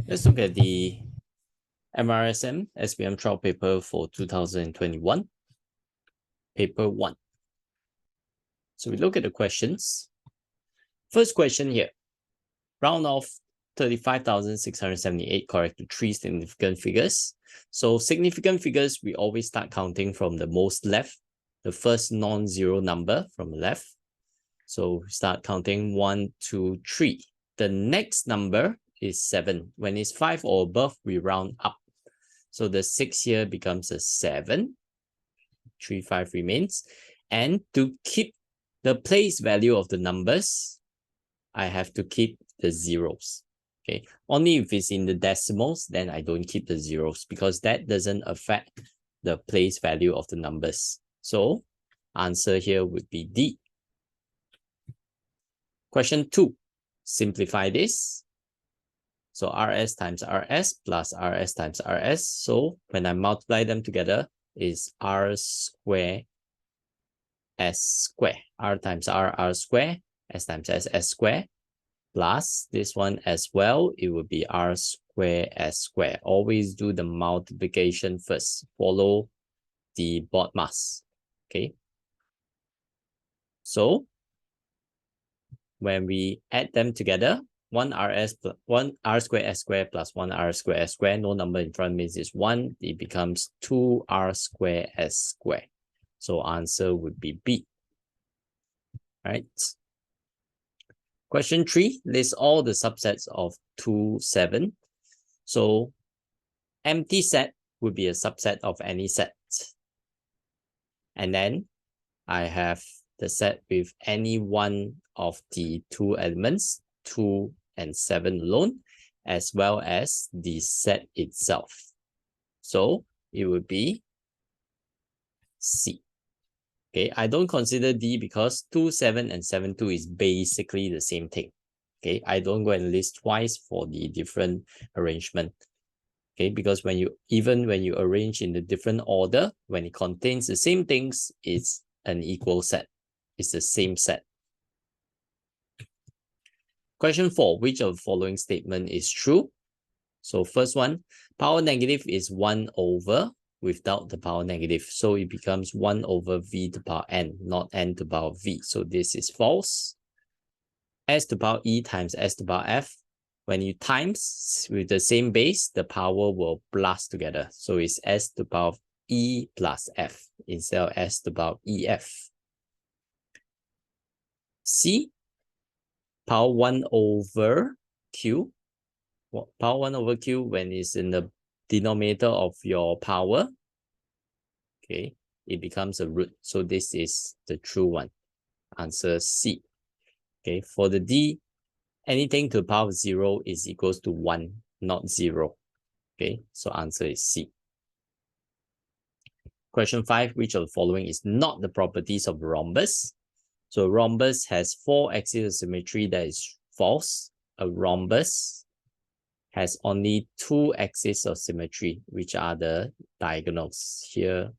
Let's look at the MRSM SPM trial paper for 2021, paper 1. So we look at the questions. First question here, round off 35,678 correct to 3 significant figures. So significant figures, we always start counting from the most left, the first non-zero number from the left. So we start counting 1, 2, 3. The next number is 7. When it's 5 or above, we round up. So the 6 here becomes a 7. 3, 5 remains. And to keep the place value of the numbers, I have to keep the zeros. Okay, only if it's in the decimals, then I don't keep the zeros because that doesn't affect the place value of the numbers. So answer here would be D. Question 2, simplify this. So RS times RS plus RS times RS. So when I multiply them together is R square S square. R times R square, S times S square. Plus this one as well, it would be R square S square. Always do the multiplication first. Follow the BODMAS. Okay. So when we add them together, 1 R square S square plus 1 R square S square, no number in front means it's 1. It becomes 2 R square S square. So answer would be B. Right. Question 3, list all the subsets of 2, 7. So empty set would be a subset of any set. And then I have the set with any one of the 2 elements, 2 and 7 alone, as well as the set itself. So it would be C. Okay, I don't consider D because 2, 7 and 7, 2 is basically the same thing. Okay, I don't go and list twice for the different arrangement. Okay, because when you arrange in the different order, when it contains the same things, it's an equal set. It's the same set. Question 4, which of the following statement is true? So first one, power negative is 1 over without the power negative. So it becomes 1 over v to the power n, not n to the power v. So this is false. S to the power e times S to the power f. When you times with the same base, the power will blast together. So it's S to the power of E plus F instead of S to the power of EF. C, power 1 over Q. Power 1 over Q when it's in the denominator of your power, okay, it becomes a root. So this is the true one. Answer C. Okay, for the D, anything to the power of 0 is equals to 1, not 0. Okay, so answer is C. Question 5, which of the following is not the properties of rhombus? So rhombus has 4 axes of symmetry. That is false. A rhombus has only 2 axes of symmetry, which are the diagonals here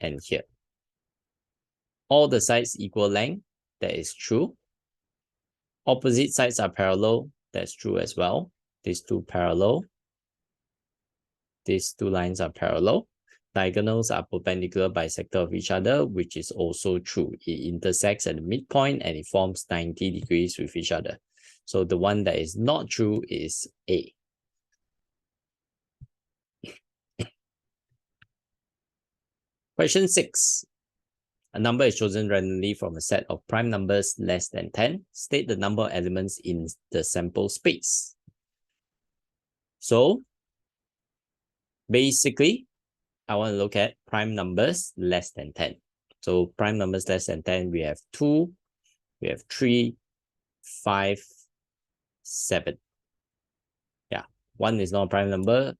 and here. All the sides equal length. That is true. Opposite sides are parallel. That's true as well. These two parallel. These two lines are parallel. Diagonals are perpendicular bisector of each other, which is also true. It intersects at the midpoint and it forms 90 degrees with each other. So the one that is not true is A. Question 6. A number is chosen randomly from a set of prime numbers less than 10. State the number of elements in the sample space. So basically, I want to look at prime numbers less than 10. So prime numbers less than 10, we have 2, we have 3, 5, 7. Yeah, 1 is not a prime number.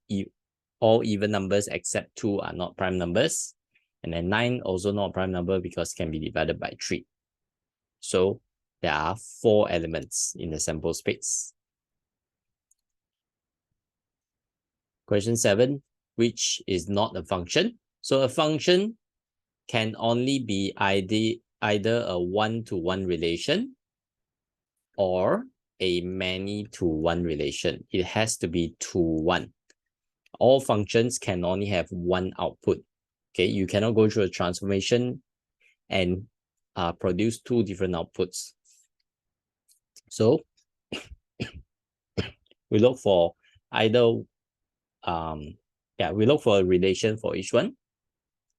All even numbers except 2 are not prime numbers. And then 9 also not a prime number because it can be divided by 3. So there are 4 elements in the sample space. Question 7, which is not a function? So a function can only be either a one-to-one relation or a many-to-one relation. It has to be to one. All functions can only have one output. Okay, you cannot go through a transformation and produce two different outputs. So we look for either we look for a relation for each one.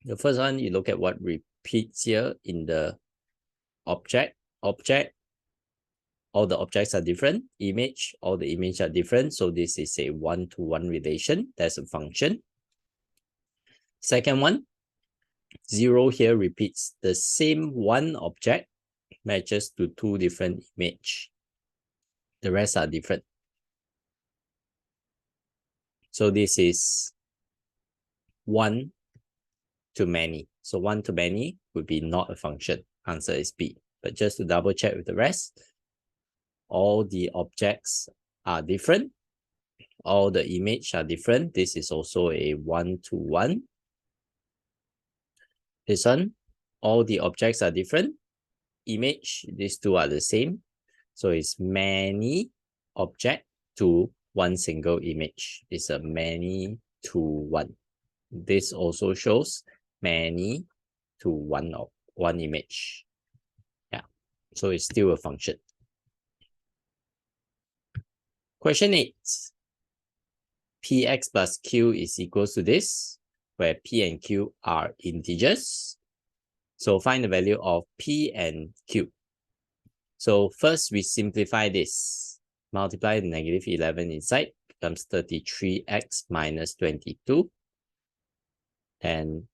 The first one, you look at what repeats here in the object. All the objects are different. Image, all the images are different. So this is a one-to-one relation. That's a function. Second one, 0 here repeats the same one object matches to two different images. The rest are different. So this is one to many. So one to many would be not a function. Answer is B. But just to double check with the rest, all the objects are different. All the images are different. This is also a one-to-one. This one, all the objects are different. Image, these two are the same. So it's many object to one single image. It's a many to one. This also shows many to one image. Yeah, so it's still a function. Question 8. Px plus q is equal to this, where p and q are integers. So find the value of p and q. So first we simplify this. Multiply the negative 11 inside, becomes 33x minus 22. And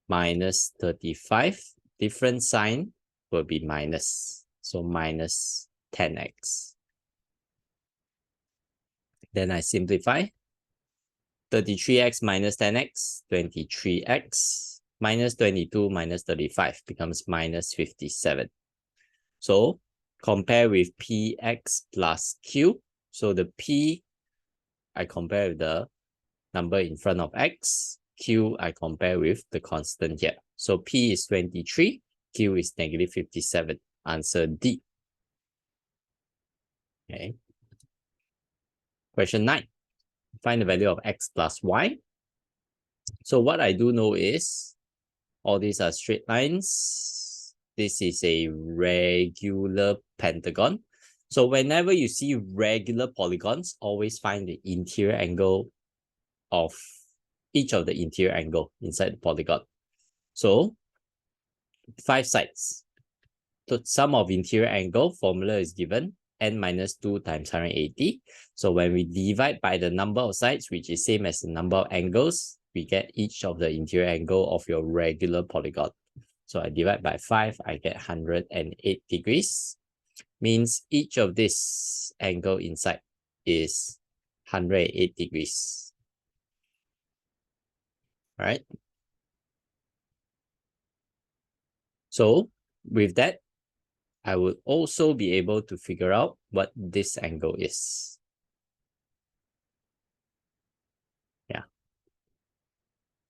minus 35. Different sign will be minus. So minus 10x. Then I simplify. 33x minus 10x, 23x. Minus 22 minus 35 becomes minus 57. So compare with px plus q. So the p, I compare with the number in front of x. Q, I compare with the constant here. So p is 23, q is negative 57. Answer D. Okay. Question 9. Find the value of x plus y. So what I do know is all these are straight lines. This is a regular pentagon. So whenever you see regular polygons, always find the interior angle of each of the interior angle inside the polygon. So 5 sides. So sum of interior angle formula is given, n minus 2 times 180. So when we divide by the number of sides, which is same as the number of angles, we get each of the interior angle of your regular polygon. So I divide by 5, I get 108 degrees. Means each of this angle inside is 108 degrees. All right. So with that, I would also be able to figure out what this angle is. Yeah.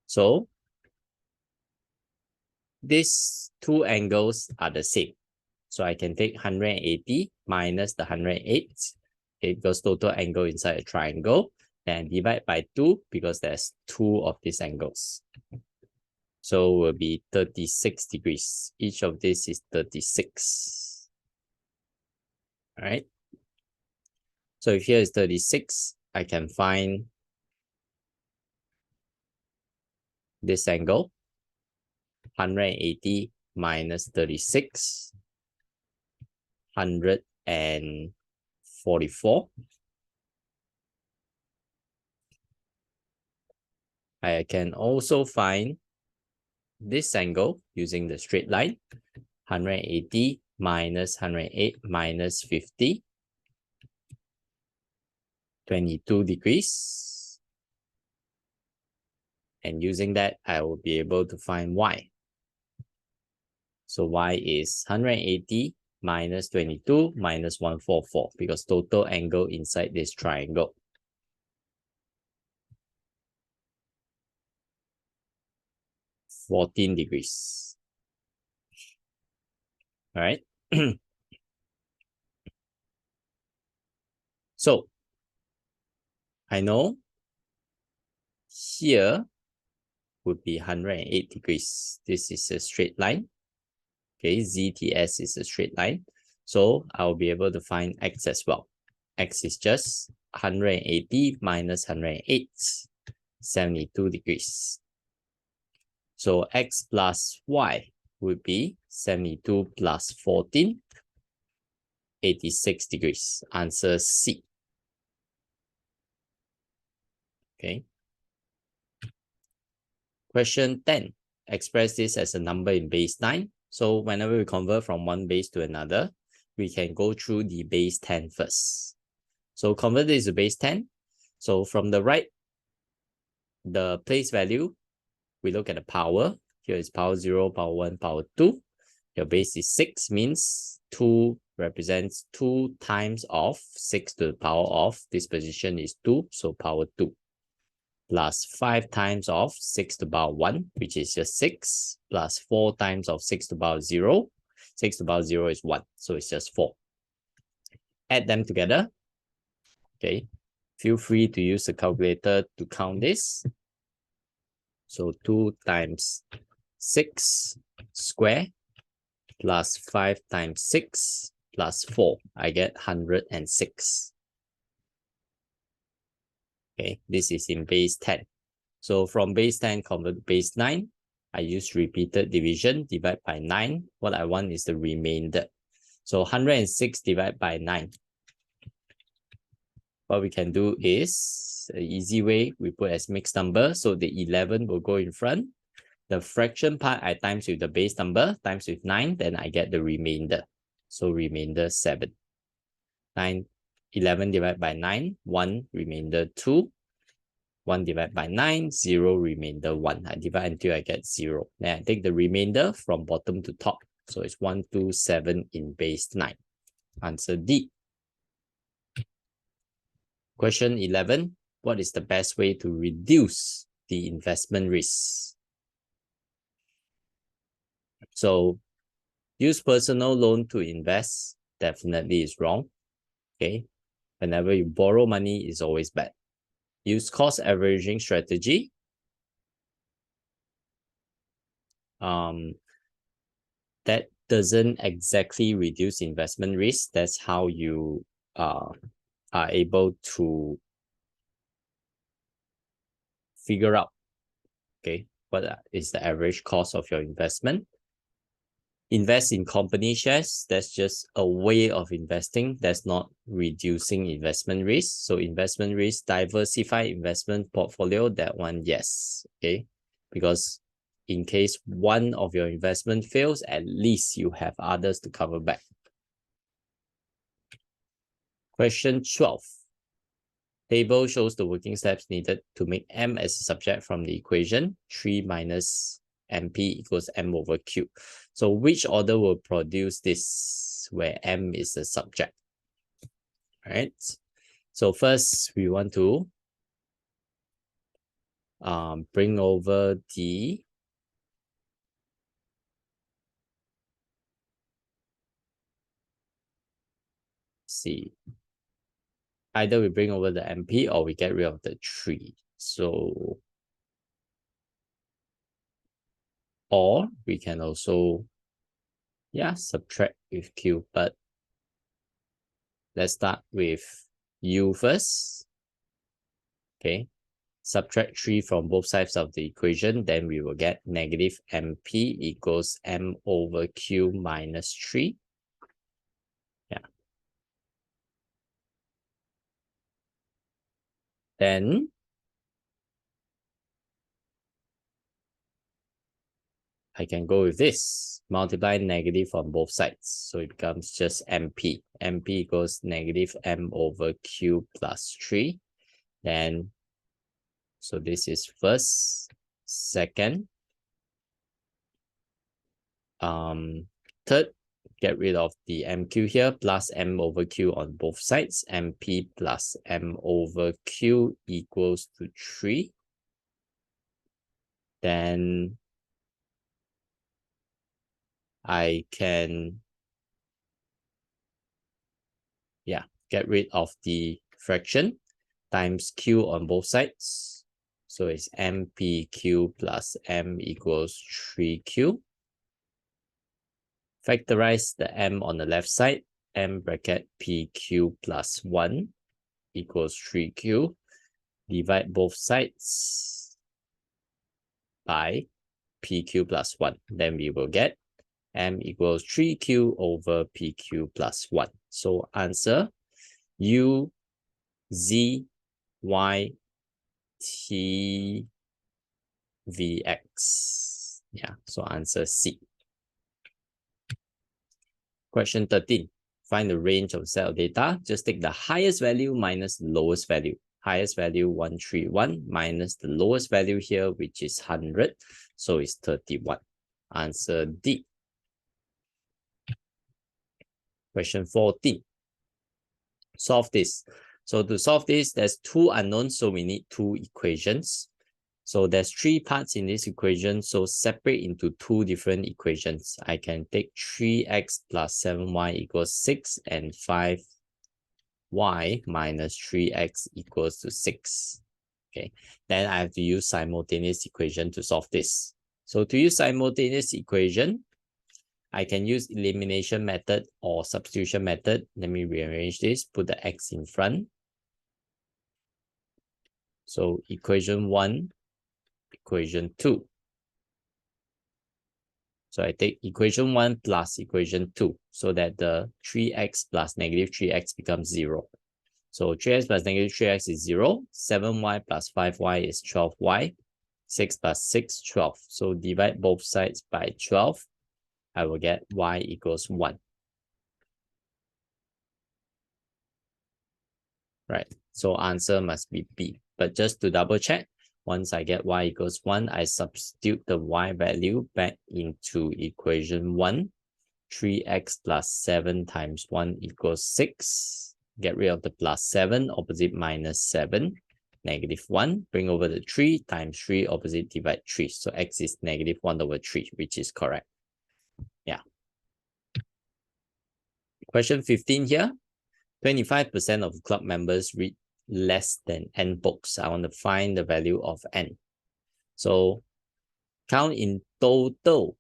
So these two angles are the same. So I can take 180 minus the 108. Okay, because total angle inside a triangle. Then divide by 2 because there's 2 of these angles. So it will be 36 degrees. Each of this is 36. All right. So if here is 36, I can find this angle. 180 minus 36. 144. I can also find this angle using the straight line. 180 minus 108 minus 50. 22 degrees. And using that, I will be able to find y. So y is 180 minus 22 minus 144 because total angle inside this triangle. 14 degrees. All right. So I know here would be 108 degrees. This is a straight line. Okay, ZTS is a straight line. So I'll be able to find X as well. X is just 180 minus 108, 72 degrees. So X plus Y would be 72 plus 14, 86 degrees. Answer C. Okay. Question 10. Express this as a number in base 9. So whenever we convert from one base to another, we can go through the base 10 first. So convert this to base 10. So from the right, the place value, we look at the power. Here is power 0, power 1, power 2. Your base is 6, means 2 represents 2 times of 6 to the power of. This position is 2, so power 2. Plus 5 times of 6 to the power 1, which is just 6, plus 4 times of 6 to the power 0. 6 to the power 0 is 1, so it's just 4. Add them together. Okay, feel free to use the calculator to count this. So 2 times 6 square plus 5 times 6 plus 4. I get 106. Okay, this is in base 10. So from base 10, convert to base 9. I use repeated division, divide by 9. What I want is the remainder. So 106 divided by 9. What we can do is, an easy way, we put as mixed number. So the 11 will go in front. The fraction part I times with the base number, times with 9, then I get the remainder. So remainder 7. 11 divided by 9, 1, remainder 2. 1 divided by 9, 0, remainder 1. I divide until I get 0. Then I take the remainder from bottom to top. So it's 127 in base 9. Answer D. Question 11. What is the best way to reduce the investment risk? So use personal loan to invest definitely is wrong. Okay. Whenever you borrow money, is always bad. Use cost averaging strategy. That doesn't exactly reduce investment risk. That's how you are able to figure out, okay, what is the average cost of your investment. Invest in company shares. That's just a way of investing. That's not reducing investment risk. So investment risk, diversify investment portfolio, that one, yes. Okay, because in case one of your investment fails, at least you have others to cover back. Question 12. Table shows the working steps needed to make M as a subject from the equation 3 minus MP equals M over Q. So which order will produce this where M is a subject? All right. So first we want to bring over the either we bring over the MP or we get rid of the 3. So, or we can also, subtract with Q, but let's start with U first. Okay, subtract 3 from both sides of the equation, then we will get negative MP equals M over Q minus 3. Then I can go with this, multiply negative on both sides. So it becomes just MP. MP equals negative M over Q plus 3. Then, so this is first, second. Third, get rid of the MQ here, plus M over Q on both sides. MP plus M over Q equals to 3. Then I can, get rid of the fraction times q on both sides. So it's mpq plus m equals 3q. Factorize the m on the left side, m bracket pq plus 1 equals 3q. Divide both sides by pq plus 1. Then we will get m equals 3q over pq plus 1. So answer u, z, y, t, vx. Yeah, so answer C. Question 13. Find the range of set of data. Just take the highest value minus the lowest value. Highest value 131 minus the lowest value here, which is 100. So it's 31. Answer D. Question 14. Solve this. So to solve this, there's two unknowns, so we need two equations. So there's three parts in this equation, so separate into two different equations. I can take 3x plus 7y equals 6 and 5y minus 3x equals to 6. Okay, then I have to use simultaneous equation to solve this. So to use simultaneous equation, I can use elimination method or substitution method. Let me rearrange this, put the x in front. So equation 1, equation 2. So I take equation 1 plus equation 2 so that the 3x plus negative 3x becomes 0. So 3x plus negative 3x is 0. 7y plus 5y is 12y. 6 plus 6, 12. So divide both sides by 12. I will get y equals 1. Right. So answer must be B. But just to double check, once I get y equals 1, I substitute the y value back into equation 1. 3x plus 7 times 1 equals 6. Get rid of the plus 7, opposite minus 7. Negative 1. Bring over the 3 times 3, opposite divide 3. So x is negative 1 over 3, which is correct. Yeah. Question 15 here. 25% of club members read less than n books. I want to find the value of n. So count in total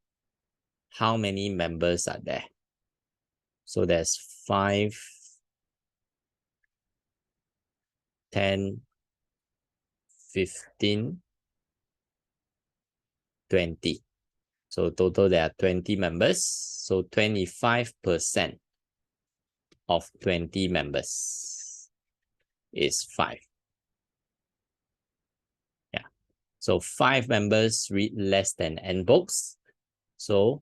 how many members are there. So there's 5, 10, 15, 20. So total there are 20 members. So 25% of 20 members is 5. Yeah. So 5 members read less than n books. So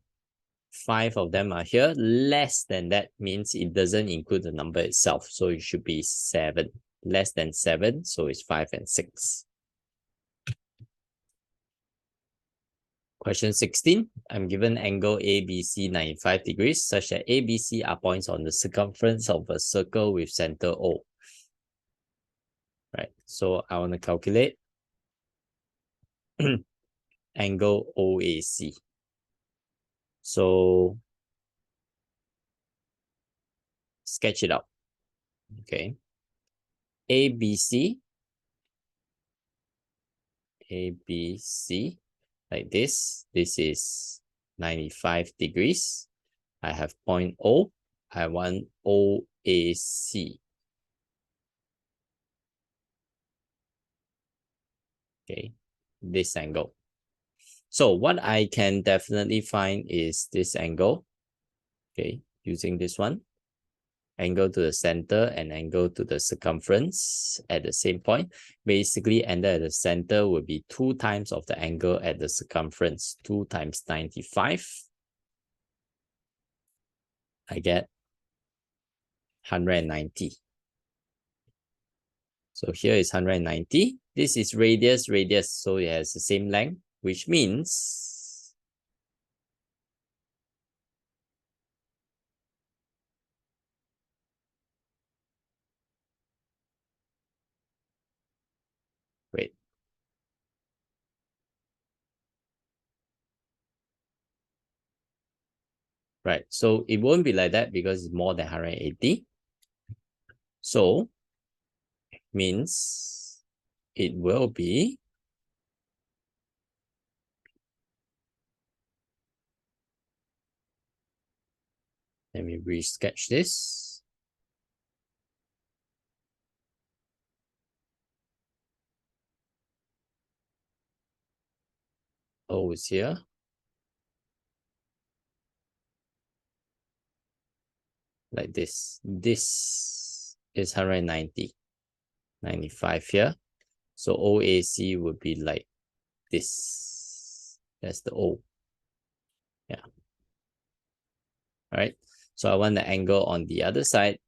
5 of them are here. Less than that means it doesn't include the number itself. So it should be 7. Less than 7, so it's 5 and 6. Question 16. I'm given angle ABC 95 degrees such that ABC are points on the circumference of a circle with center O. Right. So I want to calculate angle OAC. So sketch it out. Okay. ABC like this. This is 95 degrees. I have point O. I want OAC. Okay, this angle. So what I can definitely find is this angle. Okay, using this one. Angle to the center and angle to the circumference at the same point. Basically, angle at the center will be 2 times of the angle at the circumference. 2 times 95. I get 190. So here is 190. This is radius, so it has the same length, which means wait. Right, so it won't be like that because it's more than 180. So means it will be let me resketch this. O is here. Like this. This is 190. 95 here. So OAC would be like this. That's the O. Yeah. All right. So I want the angle on the other side,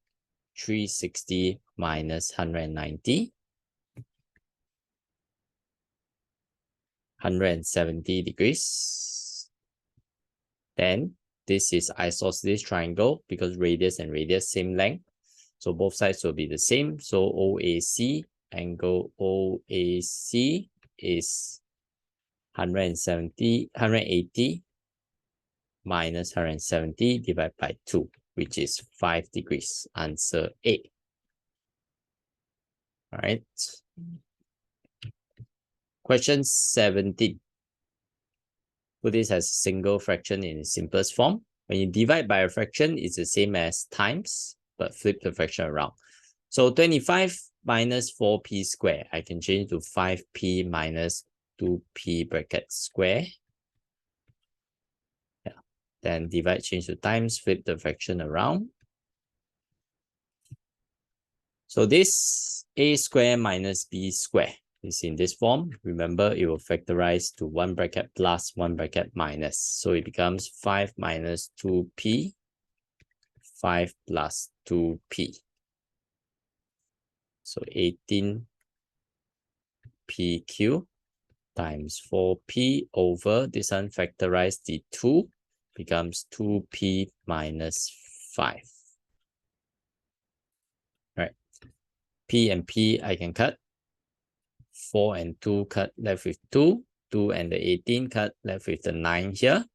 360 minus 190. 170 degrees. Then this is isosceles triangle because radius and radius same length. So both sides will be the same. So OAC, angle OAC is 180 minus 170 divided by 2, which is 5 degrees. Answer A. All right. Question 17. Put this as single fraction in its simplest form. When you divide by a fraction, it's the same as times, but flip the fraction around. So 25 minus 4p squared, I can change to 5p minus 2p bracket square. Yeah. Then divide, change to times, flip the fraction around. So this a square minus b square is in this form. Remember, it will factorize to 1 bracket plus 1 bracket minus. So it becomes 5 minus 2p, 5 plus 2p. So 18pq times 4p over this one factorize the 2 becomes 2p minus 5. Right. P and P I can cut. 4 and 2 cut, left with 2. 2 and the 18 cut, left with the 9 here.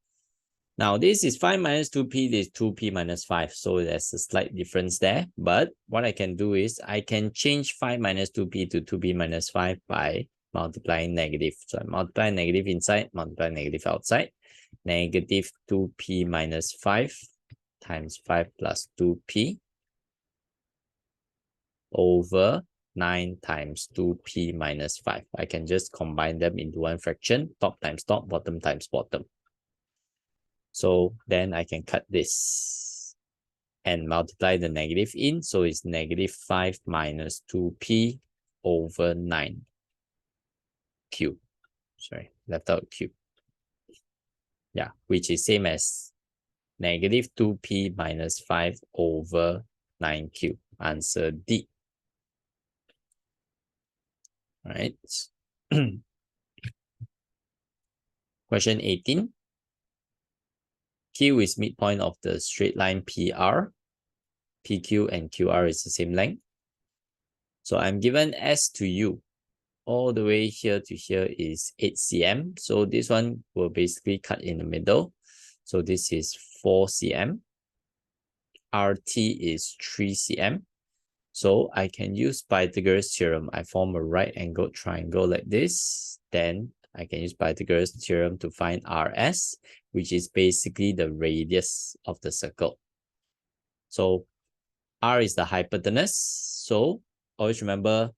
Now this is 5 minus 2p, this is 2p minus 5. So there's a slight difference there. But what I can do is I can change 5 minus 2p to 2p minus 5 by multiplying negative. So I multiply negative inside, multiply negative outside. Negative 2p minus 5 times 5 plus 2p over 9 times 2p minus 5. I can just combine them into one fraction, top times top, bottom times bottom. So then I can cut this and multiply the negative in. So it's negative 5 minus 2p over 9 cube. Sorry, left out cube. Yeah, which is same as negative 2p minus 5 over 9 cube. Answer D. All right. Question 18. Q is midpoint of the straight line PR. PQ and QR is the same length. So I'm given S to U. All the way here to here is 8 cm. So this one will basically cut in the middle. So this is 4 cm. RT is 3 cm. So I can use Pythagoras theorem. I form a right angled triangle like this. Then I can use Pythagoras theorem to find RS, which is basically the radius of the circle. So R is the hypotenuse. So always remember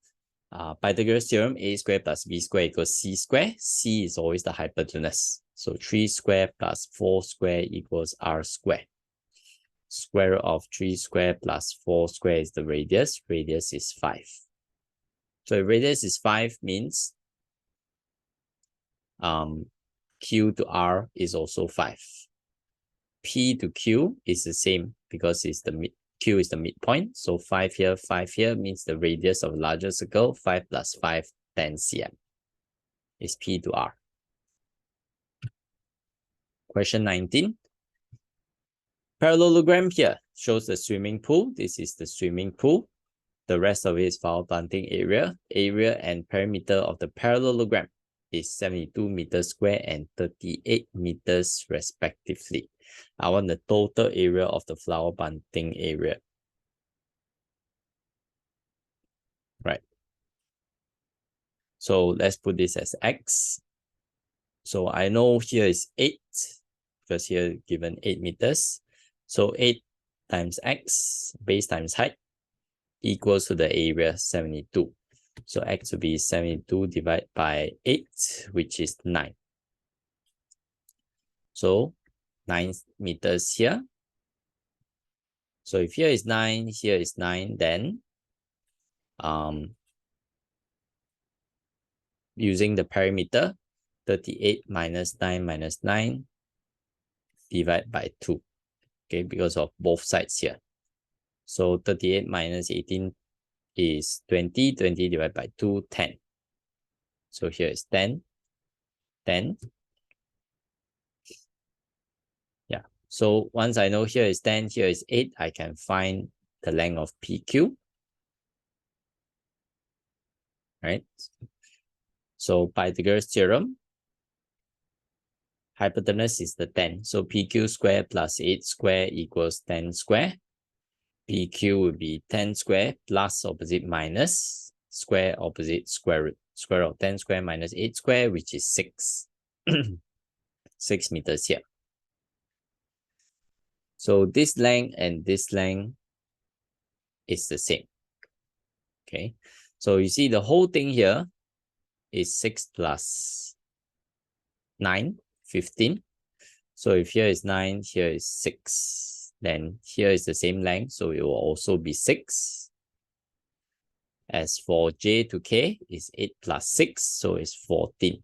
Pythagoras theorem, a square plus b square equals c square. C is always the hypotenuse. So 3 square plus 4 square equals r square. Square root of 3 square plus 4 square is the radius. Radius is 5. So radius is 5 means Q to R is also 5. P to Q is the same because it's the Q is the midpoint. So 5 here means the radius of a larger circle. 5 plus 5, 10 cm is P to R. Question 19. Parallelogram here shows the swimming pool. This is the swimming pool. The rest of it is flower planting area. Area and perimeter of the parallelogram is 72 meters square and 38 meters respectively. I want the total area of the flower planting area. Right. So let's put this as x. So I know here is 8 because here given 8 meters. So 8 times x, base times height, equals to the area 72. So x will be 72 divided by 8, which is 9. So 9 meters here. So if here is 9, here is 9, then using the perimeter, 38 minus 9 divided by 2. Okay, because of both sides here. So 38 minus 18 is 20. 20 divided by 2, 10. So here is 10. 10. Yeah. So once I know here is 10, here is 8, I can find the length of PQ. Right? So Pythagoras theorem, hypotenuse is the 10. So PQ square plus 8 square equals 10 square. PQ will be 10 square plus opposite minus square opposite square root. Square of 10 square minus 8 square, which is 6. 6 meters here. So this length and this length is the same. Okay. So you see the whole thing here is 6 plus 9, 15. So if here is 9, here is 6. Then here is the same length, so it will also be 6. As for j to k is 8 plus 6, so it's 14.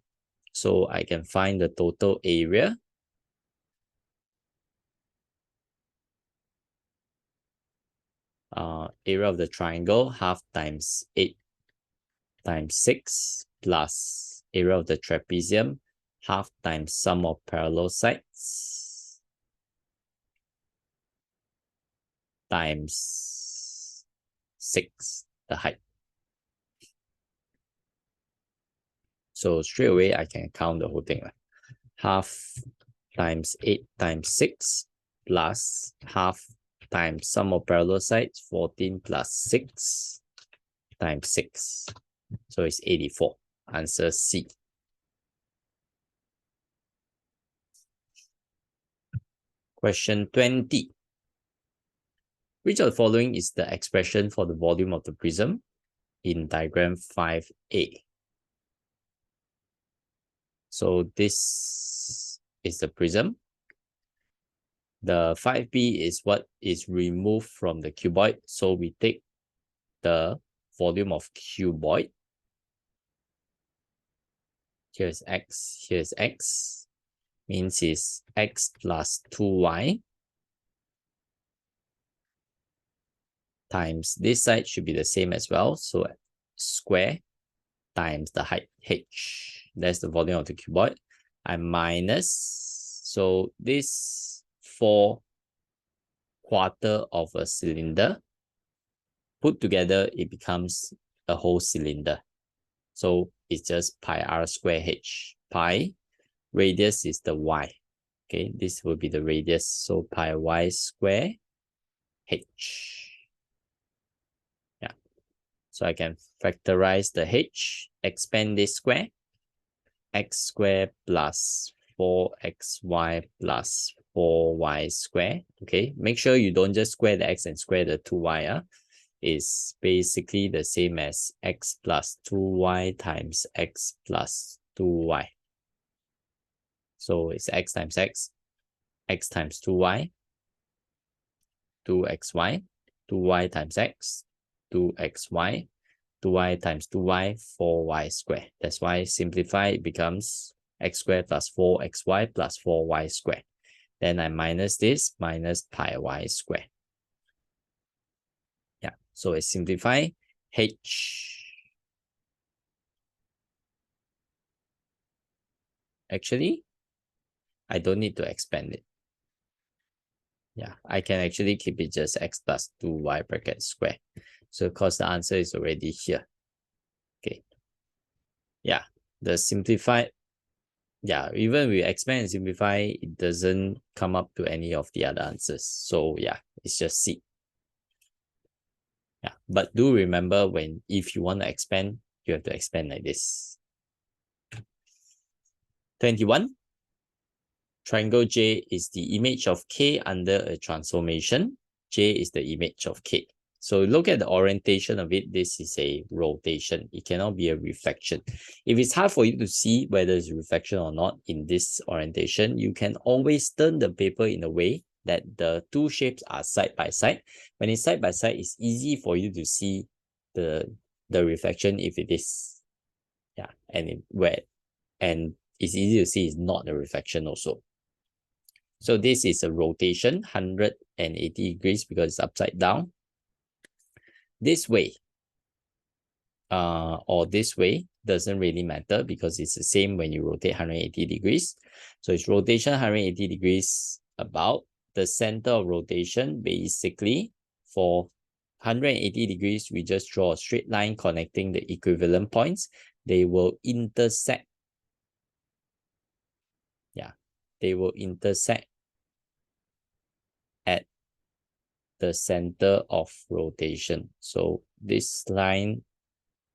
So I can find the total area. Area of the triangle, half times 8 times 6 plus area of the trapezium, half times sum of parallel sides times 6, the height. So straight away, I can count the whole thing. Half times 8 times 6 plus half times sum of parallel sides, 14 plus 6 times 6. So it's 84. Answer C. Question 20. Which of the following is the expression for the volume of the prism in diagram 5A? So this is the prism. The 5B is what is removed from the cuboid. So we take the volume of cuboid. Here's x, here's x. Means it's x plus 2y times this side should be the same as well. So square times the height h. That's the volume of the cuboid. I minus, so this 4 quarter of a cylinder. Put together, it becomes a whole cylinder. So it's just pi r square h. Pi, radius is the y. Okay, this will be the radius. So pi y square h. Yeah. So I can factorize the h, expand this square. X square plus 4xy plus 4y square. Okay, make sure you don't just square the x and square the 2y. Is basically the same as x plus 2y times x plus 2y. So it's x times x, x times 2y, 2xy, 2y times x, 2xy, 2y times 2y, 4y square. That's why simplify it becomes x squared plus 4xy plus 4y square. Then I minus this, minus pi y square. Yeah, so I simplify h. Actually, I don't need to expand it. Yeah, I can actually keep it just x plus 2y bracket square. So because the answer is already here. Okay. Yeah, the simplified, yeah, even we expand and simplify, it doesn't come up to any of the other answers. So yeah, it's just C. Yeah, but do remember if you want to expand, you have to expand like this. 21. Triangle J is the image of K under a transformation. J is the image of K. So look at the orientation of it. This is a rotation. It cannot be a reflection. If it's hard for you to see whether it's reflection or not in this orientation, you can always turn the paper in a way that the two shapes are side by side. When it's side by side, it's easy for you to see the reflection if it is. Yeah, and it's easy to see it's not a reflection also. So this is a rotation, 180 degrees because it's upside down. This way, or this way, doesn't really matter because it's the same when you rotate 180 degrees. So it's rotation 180 degrees about the center of rotation. Basically, for 180 degrees, we just draw a straight line connecting the equivalent points. They will intersect. Yeah, they will intersect at the center of rotation. So this line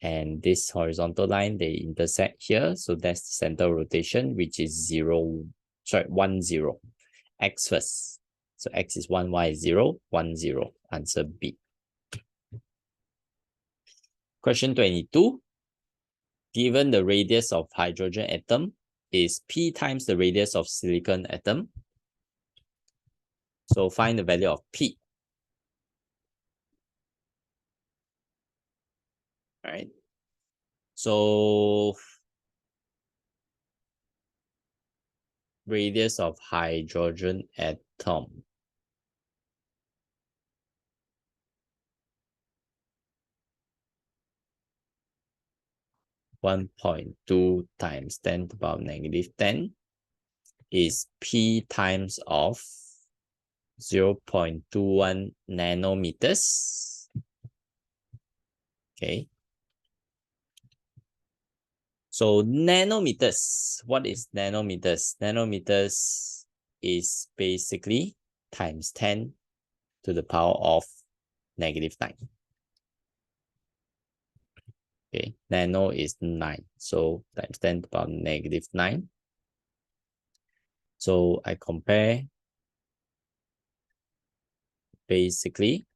and this horizontal line, they intersect here. So that's the center of rotation, which is 1, 0. X first. So X is 1, Y is 0, 1, 0. Answer B. Question 22. Given the radius of hydrogen atom is P times the radius of silicon atom. So find the value of P. All right. So radius of hydrogen atom. (1.2 times 10 to the power -10 is P times of 0.21 nanometers. Okay. So nanometers, what is nanometers? Nanometers is basically times 10 to the power of -9. Okay, nano is 9. So times 10 to the power -9. So I compare basically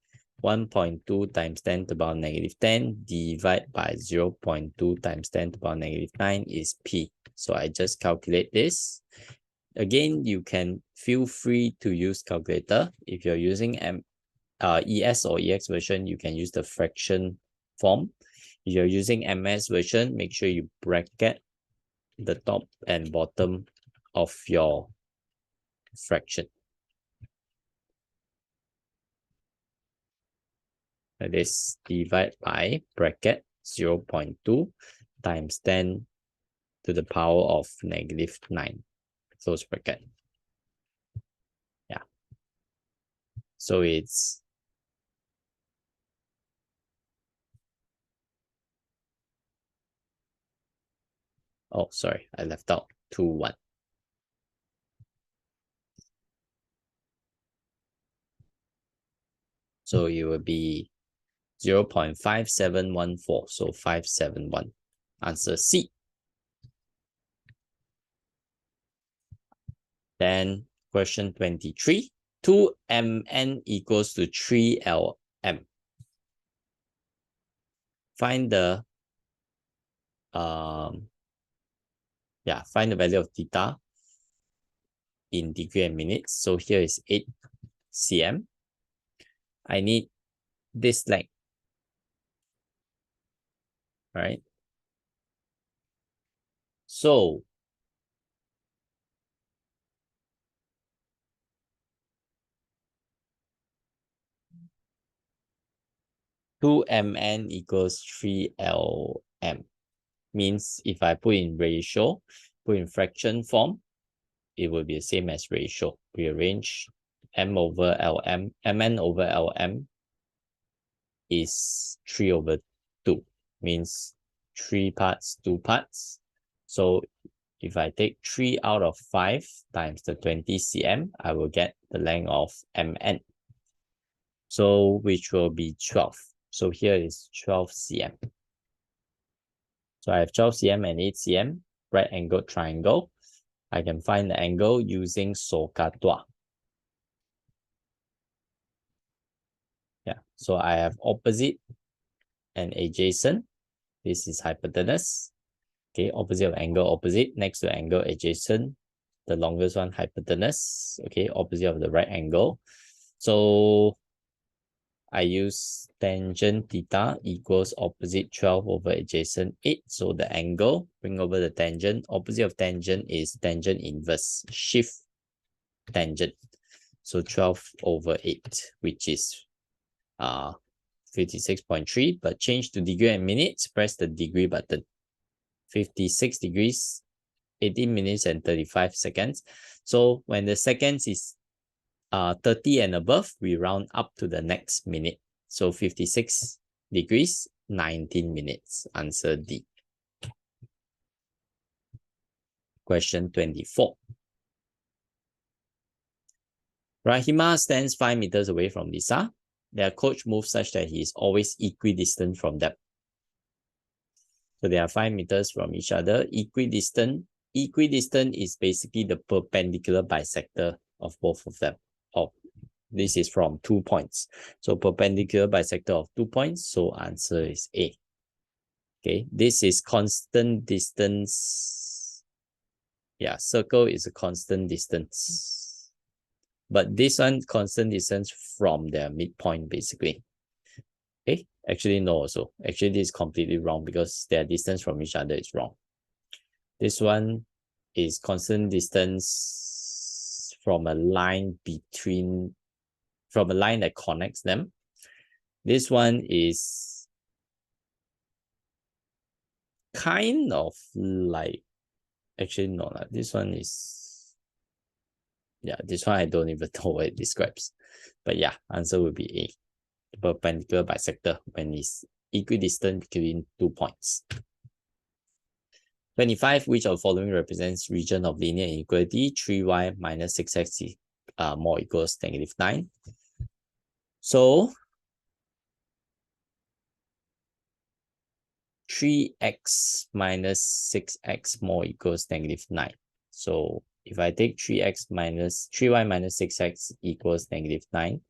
1.2 times 10 to the power -10 divided by 0.2 times 10 to the power -9 is P. So I just calculate this. Again, you can feel free to use calculator. If you're using ES or EX version, you can use the fraction form. If you're using MS version, make sure you bracket the top and bottom of your fraction. That is divide by bracket 0.2 times 10 to the power of -9. Close bracket. Yeah. So it's sorry, I left out 2, 1. So it will be 0.5714. So 571. Answer C. Then question 23. 2mn equals to 3lm. Find the find the value of theta in degree and minutes. So here is 8 cm. I need this length. Right? So 2mn equals 3lm. Means if I put in ratio, put in fraction form, it will be the same as ratio. Rearrange m over lm, mn over lm is 3/2. Means 3 parts, 2 parts. So if I take 3 out of 5 times the 20 cm, I will get the length of mn. So which will be 12. So here is 12 cm. So I have 12 cm and 8 cm, right angled triangle. I can find the angle using SOHCAHTOA. Yeah, so I have opposite and adjacent. This is hypotenuse. Okay, opposite of angle, opposite, next to angle, adjacent. The longest one, hypotenuse. Okay, opposite of the right angle. So I use tangent theta equals opposite 12 over adjacent 8. So the angle, bring over the tangent. Opposite of tangent is tangent inverse, shift tangent. So 12 over 8, which is 56.3, but change to degree and minutes, press the degree button. 56 degrees, 18 minutes and 35 seconds. So when the seconds is 30 and above, we round up to the next minute. So 56 degrees, 19 minutes. Answer D. Question 24. Rahima stands 5 meters away from Lisa. Their coach moves such that he is always equidistant from them. So they are 5 meters from each other. Equidistant is basically the perpendicular bisector of both of them. This is from 2 points. So perpendicular bisector of 2 points. So answer is A. Okay, this is constant distance. Yeah, circle is a constant distance. But this one, constant distance from their midpoint, basically. Okay, actually, no, also. Actually, this is completely wrong because their distance from each other is wrong. This one is constant distance from a line from a line that connects them. This one is kind of like, actually, no, this one is, yeah, this one I don't even know what it describes. But yeah, answer will be A. Perpendicular bisector when it's equidistant between 2 points. 25, which of the following represents region of linear inequality? 3y minus 6x more equals -9. So 3x minus 6x more equals -9. So if I take 3y minus 6x equals -9,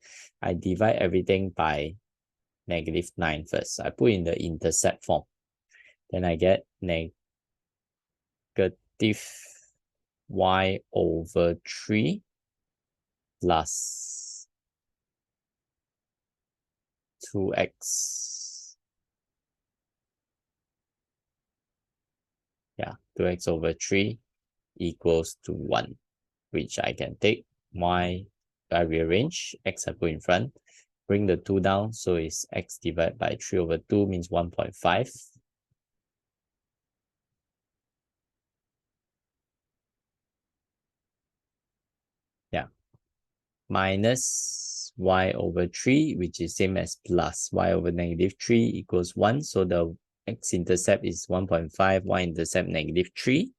I divide everything by -9 first. I put in the intercept form. Then I get negative y over 3 plus 2x. Yeah, 2x over 3 equals to 1, which I can take y, I rearrange, x I put in front, bring the 2 down, so it's x divided by 3 over 2 means 1.5. Yeah, minus y over 3, which is same as plus y over -3 equals 1. So the x-intercept is 1.5, y-intercept -3.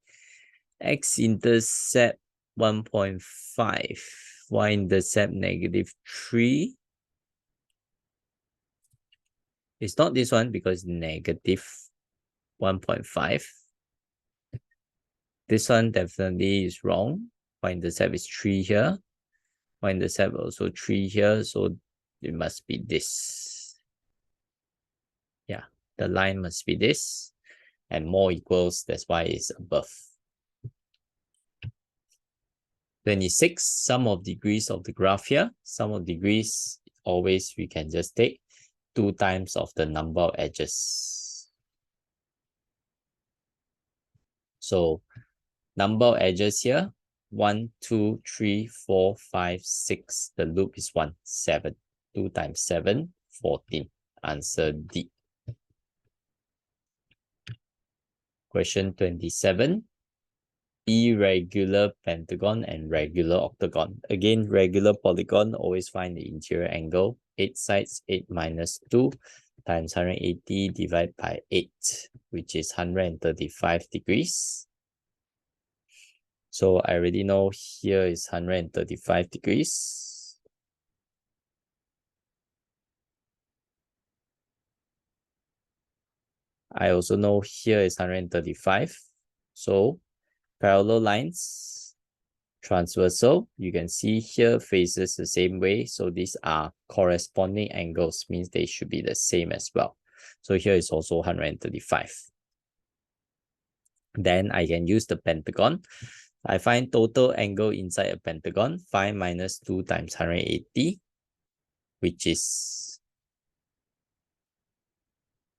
X-intercept 1.5, y-intercept -3. It's not this one because -1.5. This one definitely is wrong. Y-intercept is 3 here. Y-intercept also 3 here. So it must be this. Yeah, the line must be this. And more equals, that's why it's above. 26, sum of degrees of the graph here. Sum of degrees, always we can just take 2 times of the number of edges. So number of edges here, 1, 2, 3, 4, 5, 6. The loop is 1, 7. 2 times 7, 14. Answer D. Question 27. Irregular pentagon and regular octagon. Again, regular polygon, always find the interior angle. 8 sides, 8 minus 2 times 180 divided by 8, which is 135 degrees. So I already know here is 135 degrees. I also know here is 135. So parallel lines, transversal, you can see here faces the same way. So these are corresponding angles, means they should be the same as well. So here is also 135. Then I can use the pentagon. I find total angle inside a pentagon, 5 minus 2 times 180, which is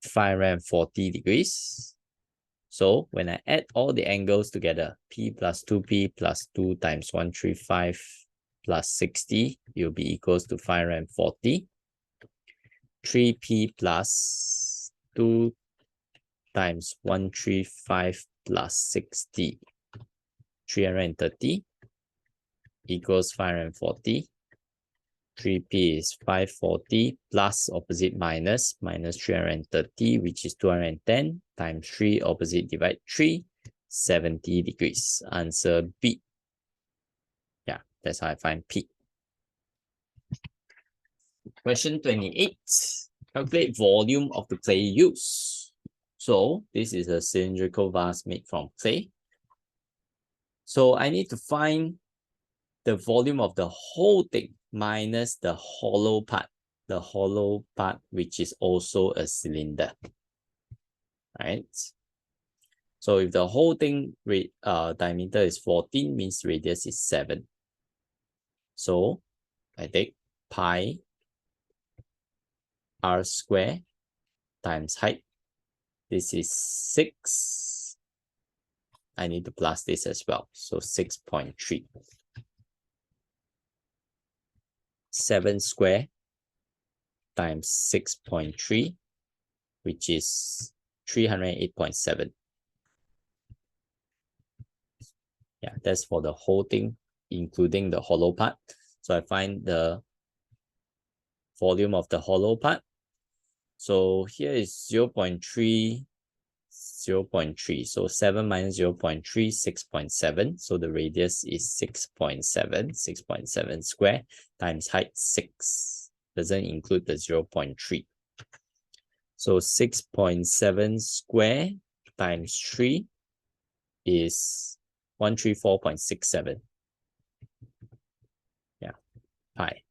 540 degrees. So when I add all the angles together, P plus 2P plus 2 times 135 plus 60, it will be equals to 540. 3P plus 2 times 135 plus 60, 330 equals 540. 3P is 540 plus opposite minus 330, which is 210 times 3 opposite divide 3, 70 degrees. Answer B. Yeah, that's how I find P. Question 28. Calculate volume of the clay used. So this is a cylindrical vase made from clay. So I need to find the volume of the whole thing minus the hollow part which is also a cylinder, right? So if the whole thing diameter is 14, means radius is 7. So I take pi r square times height. This is 6. I need to plus this as well. So 6.3. 7 square times 6.3, which is 308.7. Yeah, that's for the whole thing, including the hollow part. So I find the volume of the hollow part. So here is 0.3, 0.3. So 7 minus 0.3, 6.7. So the radius is 6.7, 6.7 square times height 6. Doesn't include the 0.3. So 6.7 square times 3 is 134.67. Yeah, pi.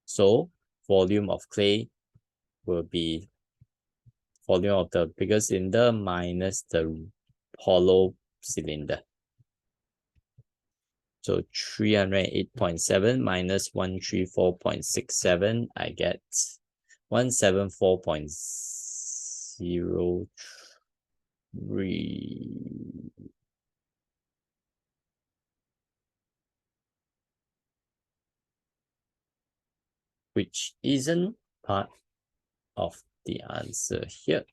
So volume of clay will be volume of the bigger cylinder minus the hollow cylinder. So 308.7 minus 134.67, I get 174.03. Which isn't part of the answer here.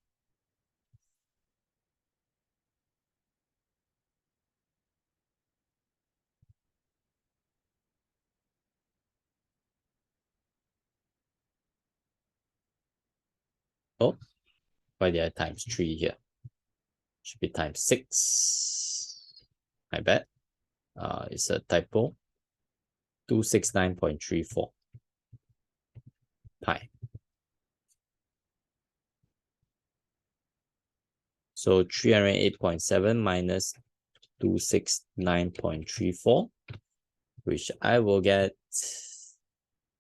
Oh, why did I times 3 here? Should be times 6. I bet. It's a typo. 269.34 pi. So 308.7 minus 269.34, which I will get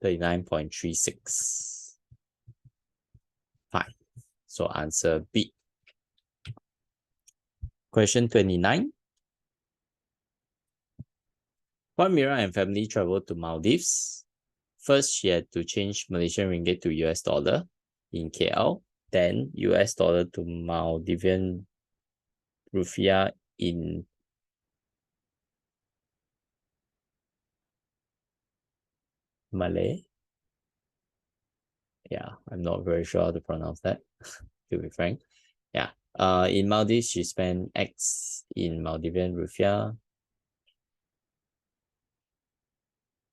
39.36 pi. So answer B. Question 29. When Mira and family traveled to Maldives, first she had to change Malaysian ringgit to US dollar in KL, then US dollar to Maldivian rupiah in Malay. Yeah, I'm not very sure how to pronounce that, to be frank. Yeah. In Maldives, she spent X in Maldivian rupiah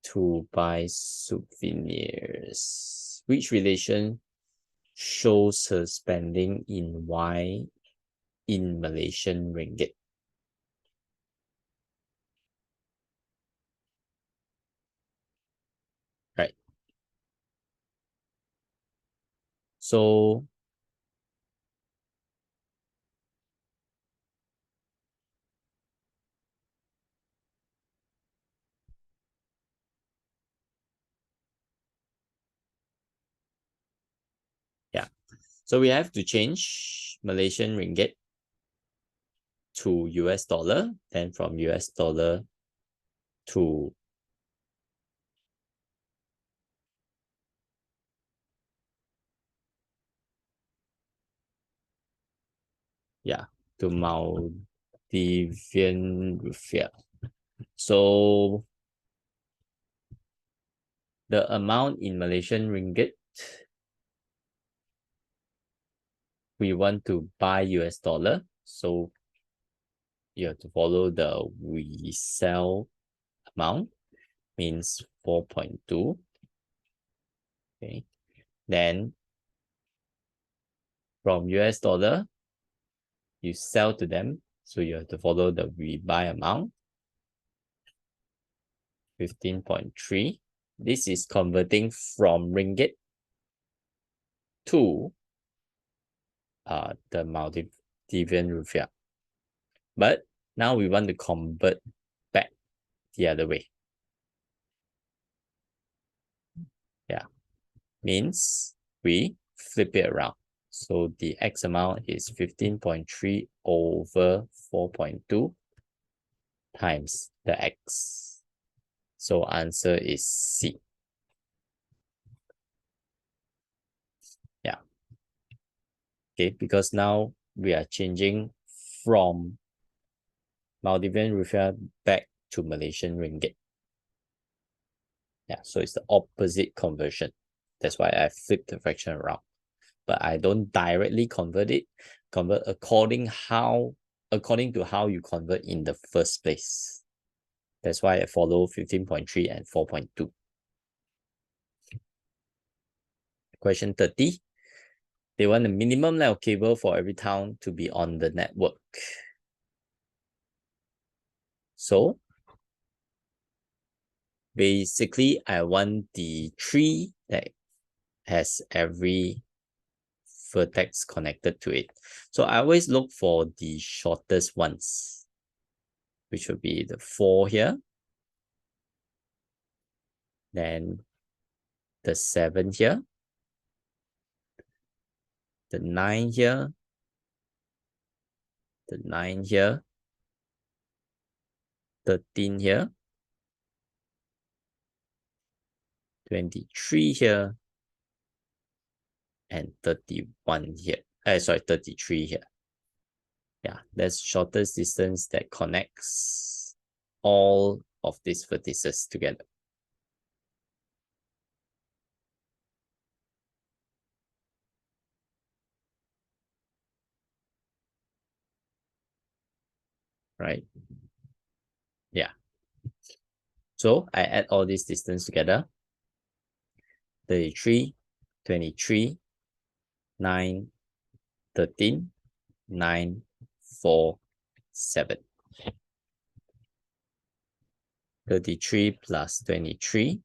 to buy souvenirs. Which relation shows her spending in Y in Malaysian ringgit? Right. So So we have to change Malaysian ringgit to US dollar, then from US dollar to Maldivian rupiah. So the amount in Malaysian ringgit, we want to buy US dollar. So you have to follow the we sell amount, means 4.2. Okay. Then from US dollar, you sell to them. So you have to follow the we buy amount, 15.3. This is converting from ringgit to the Maldivian rupiah. But now we want to convert back the other way. Yeah, means we flip it around. So the X amount is 15.3 over 4.2 times the X. So answer is C. Yeah. Okay, because now we are changing from Maldivian rupiah back to Malaysian ringgit. Yeah, so it's the opposite conversion. That's why I flip the fraction around. But I don't directly convert it. Convert according to how you convert in the first place. That's why I follow 15.3 and 4.2. Question 30. They want a minimum length of cable for every town to be on the network. So basically, I want the tree that has every vertex connected to it. So I always look for the shortest ones, which will be the 4 here, then the 7 here, the 9 here, the 9 here, 13 here, 23 here, and 31 here. 33 here. Yeah, that's shortest distance that connects all of these vertices together. Right? Yeah. So I add all these distance together. 33, 23, 9, 13, 9, 4, 7. 33 plus 23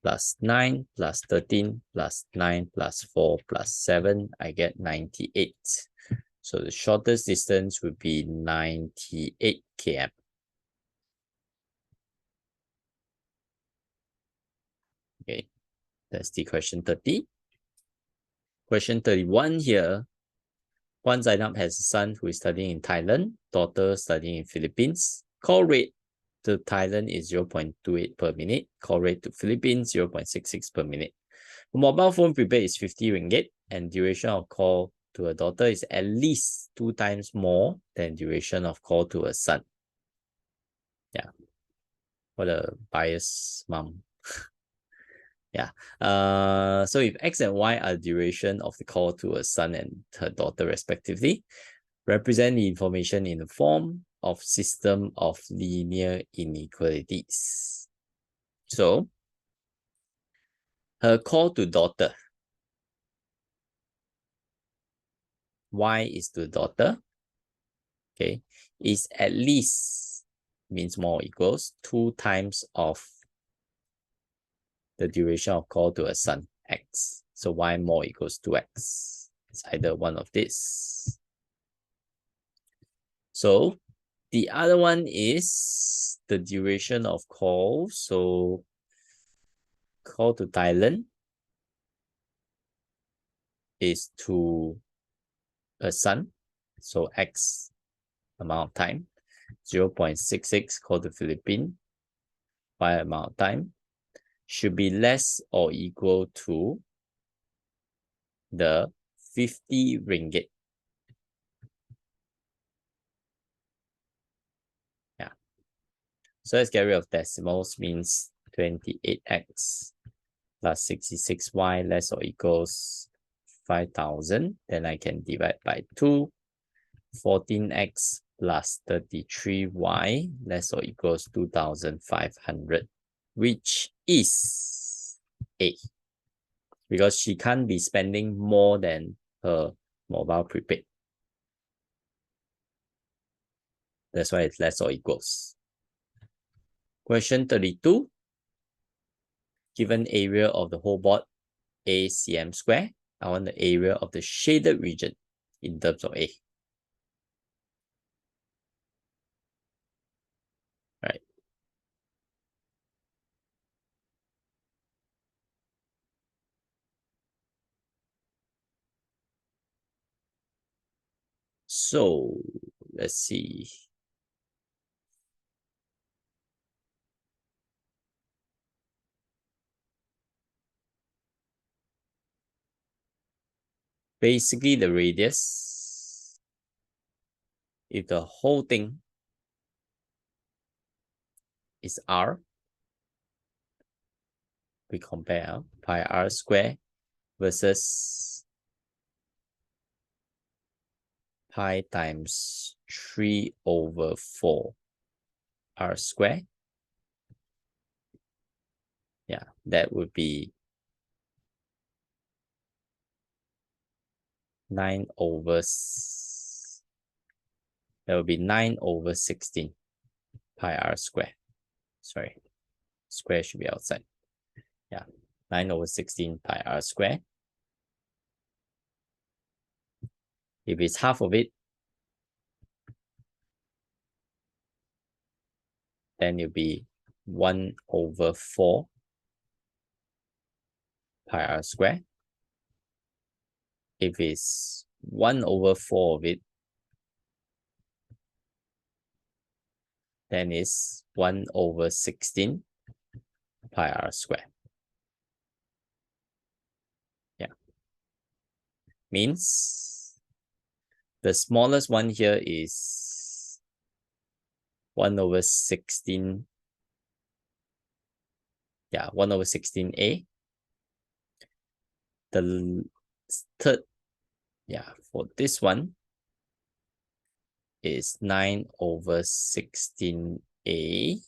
plus 9 plus 13 plus 9 plus 4 plus 7, I get 98. So the shortest distance would be 98 km. Okay, that's the question 30. Question 31 here. One Zainab has a son who is studying in Thailand, daughter studying in Philippines. Call rate to Thailand is 0.28 per minute. Call rate to Philippines, 0.66 per minute. The mobile phone prepaid is 50 ringgit, and duration of call to a daughter is at least 2 times more than duration of call to a son. Yeah. What a biased mom. Yeah. So if X and Y are duration of the call to a son and her daughter respectively, represent the information in the form of system of linear inequalities. So her call to daughter, Y is to daughter, okay, is at least, means more or equals, 2 times of the duration of call to a son, X. So Y more equals 2X. It's either one of this. So the other one is the duration of call. So call to Thailand is to a sun, so X amount of time, 0.66 call to Philippines, Y amount of time, should be less or equal to the 50 ringgit. Yeah. So let's get rid of decimals, means 28x plus 66y less or equals 5,000. Then I can divide by 2. 14x plus 33y less or equals 2,500, which is A. Because she can't be spending more than her mobile prepaid. That's why it's less or equals. Question 32. Given area of the whole board A cm square, I want the area of the shaded region in terms of A. Right. So let's see. Basically, the radius, if the whole thing is r, we compare pi r square versus pi times 3/4 r square. Yeah, that would be 9/16 pi r square. Sorry, square should be outside. Yeah, 9/16 pi r square. If it's half of it, then it'll be 1/4 pi r square. If it's 1/4 of it, then it's 1/16 pi r square. Yeah. Means the smallest one here is 1/16. Yeah, 1/16a. The third, yeah, for this one is 9/16a.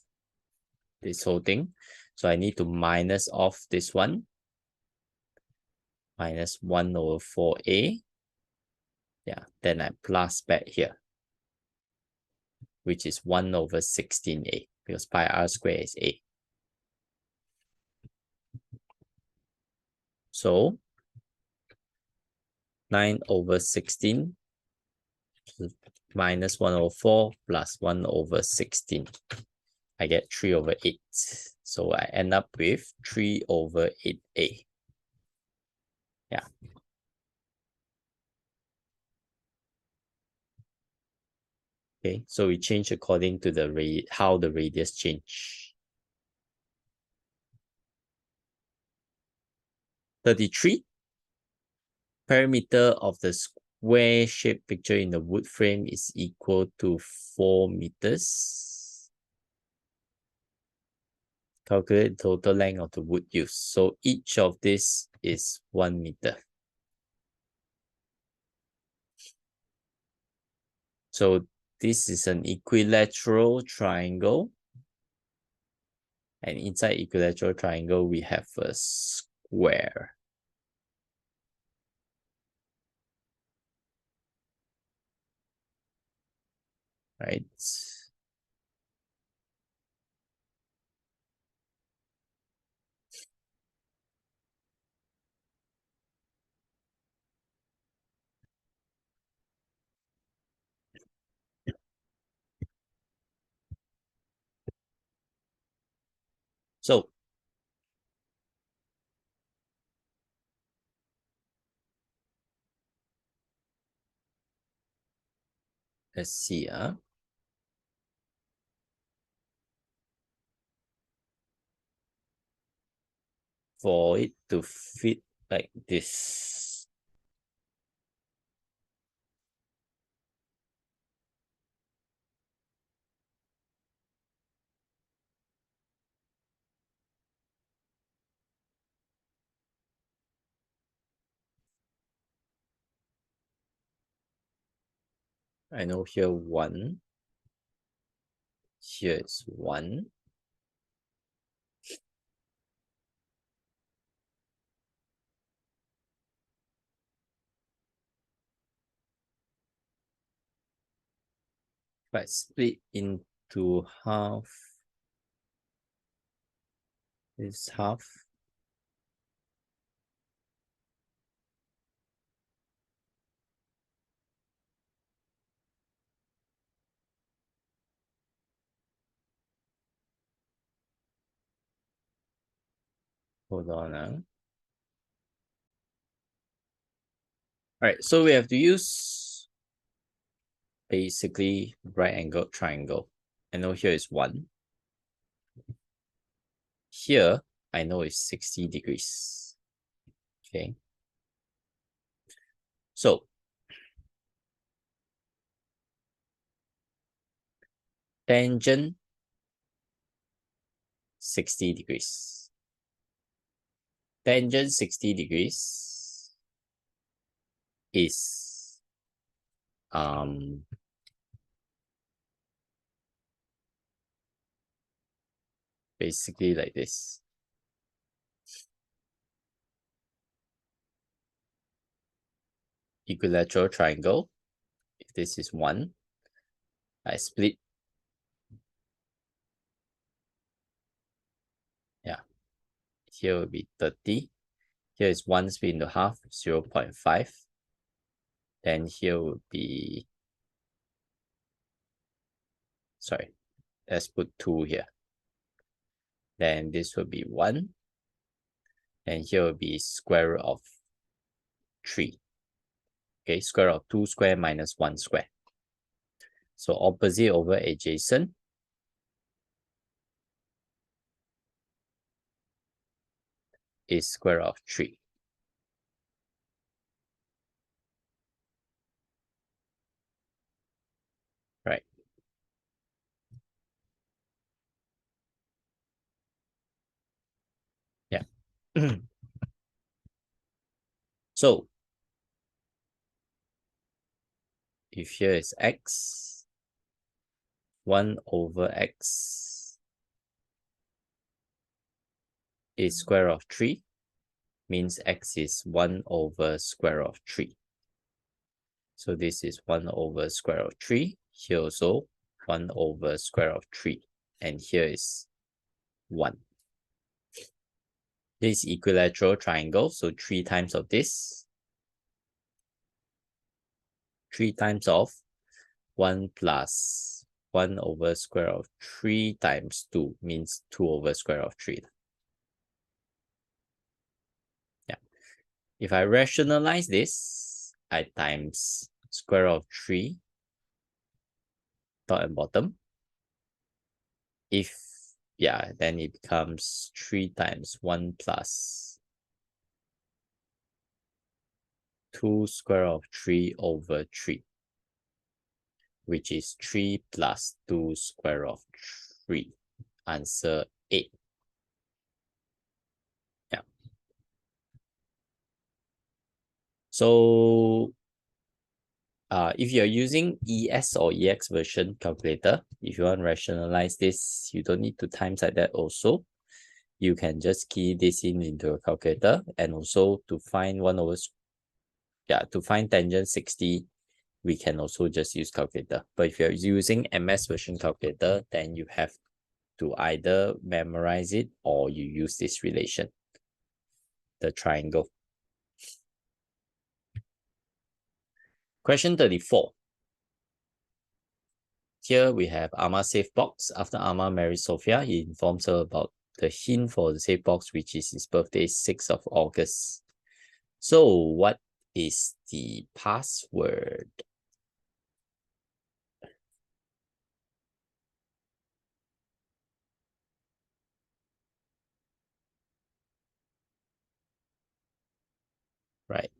This whole thing. So I need to minus off this one. Minus 1/4a. Yeah, then I plus back here, which is 1/16a, because pi r square is a. So 9/16 minus 1/4 plus 1/16. I get 3/8. So I end up with 3/8a. Yeah. Okay, so we change according to the how the radius change. 33. Perimeter of the square-shaped picture in the wood frame is equal to 4 meters. Calculate the total length of the wood used. So each of this is 1 meter. So this is an equilateral triangle. And inside equilateral triangle, we have a square. Right? So Let's see. For it to fit like this. I know here 1. Here is 1. If I split into half, this half. Hold on. All right, so we have to use basically right angle triangle. I know here is 1. Here, I know it's 60 degrees. Okay. So, tangent 60 degrees. Tangent 60 degrees is basically like this. Equilateral triangle. If this is 1, I split. Yeah. Here will be 30. Here is 1 split into half, 0.5. Then here will be, sorry, let's put 2 here. Then this will be 1. And here will be square root of 3. Okay, square root of 2 square minus 1 square. So opposite over adjacent is square root of 3. Right. Yeah. So if here is x, 1 over x is square root of 3, means x is 1 over square root of 3. So this is 1 over square root of 3. Here also 1 over square root of 3. And here is 1. This is equilateral triangle, so 3 times of this. 3 times of 1 plus 1 over square root of 3 times 2 means 2 over square root of 3. Yeah. If I rationalize this, I times square root of 3 top and bottom. If, yeah, then it becomes 3 times 1 plus 2 square root of 3 over 3, which is 3 plus 2 square root of 3. Answer 8. Yeah. So if you're using ES or EX version calculator, if you want to rationalize this, you don't need to times like that also. You can just key this into a calculator, and also to find 1 over, to find tangent 60, we can also just use calculator. But if you're using MS version calculator, then you have to either memorize it or you use this relation, the triangle. Question 34. Here we have Amma safe box. After Amma marries Sophia, he informs her about the hint for the safe box, which is his birthday, 6th of August. So what is the password? right?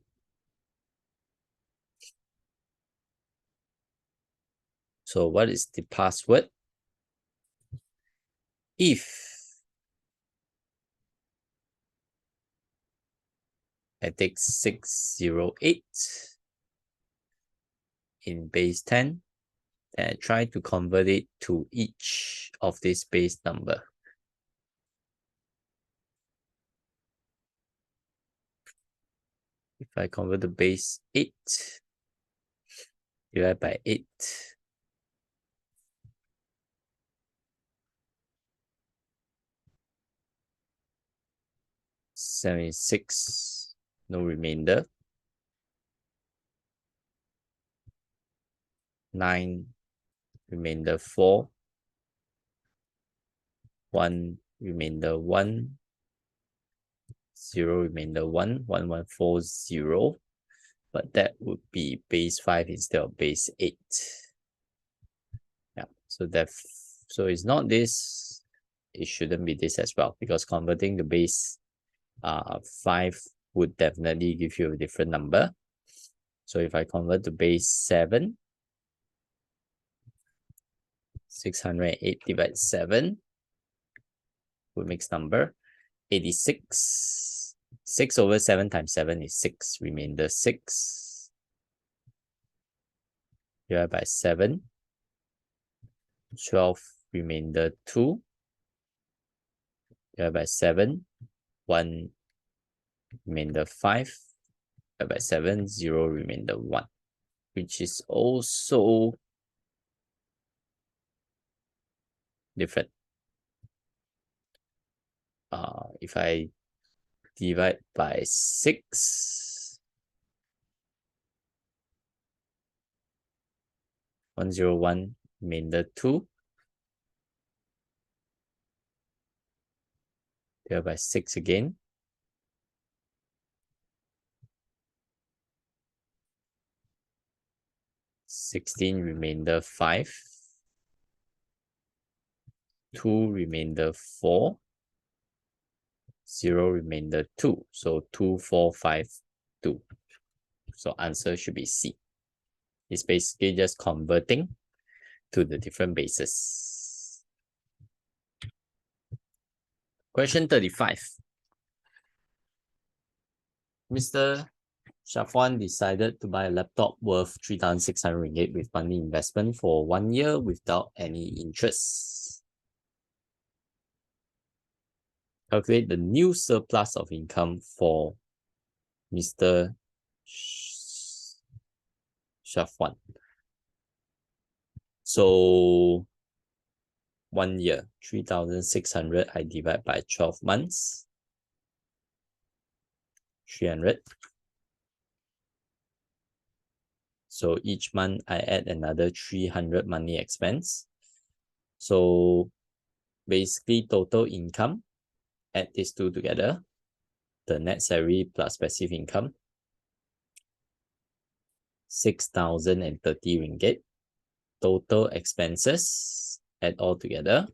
So what is the password? If I take 608 in base 10, and I try to convert it to each of this base number. If I convert the base 8 divided by 8, $76, no remainder. 9, remainder 4. 1, remainder 1. 0, remainder 1. 1140. But that would be base 5 instead of base 8. Yeah, so it's not this. It shouldn't be this as well, because converting the base 5 would definitely give you a different number. So if I convert to base 7, 608 divided 7 would make number 86. 6 over 7 times 7 is 6, remainder 6 divided by 7. 12, remainder 2 divided by 7. 1, remainder 5 divided by 7. 0, remainder 1, which is also different. If I divide by 6, 101, remainder 2 divided by 6 again. 16, remainder 5. 2, remainder 4. 0, remainder 2. So 2, 4, 5, 2. So answer should be C. It's basically just converting to the different bases. Question 35. Mr. Shafwan decided to buy a laptop worth 3,600 ringgit with monthly investment for 1 year without any interest. Calculate the new surplus of income for Mr. Shafwan. So 1 year, 3,600, I divide by 12 months. 300. So each month I add another 300 money expense. So basically total income, add these two together, the net salary plus passive income, 6,030 ringgit. Total expenses, add all together,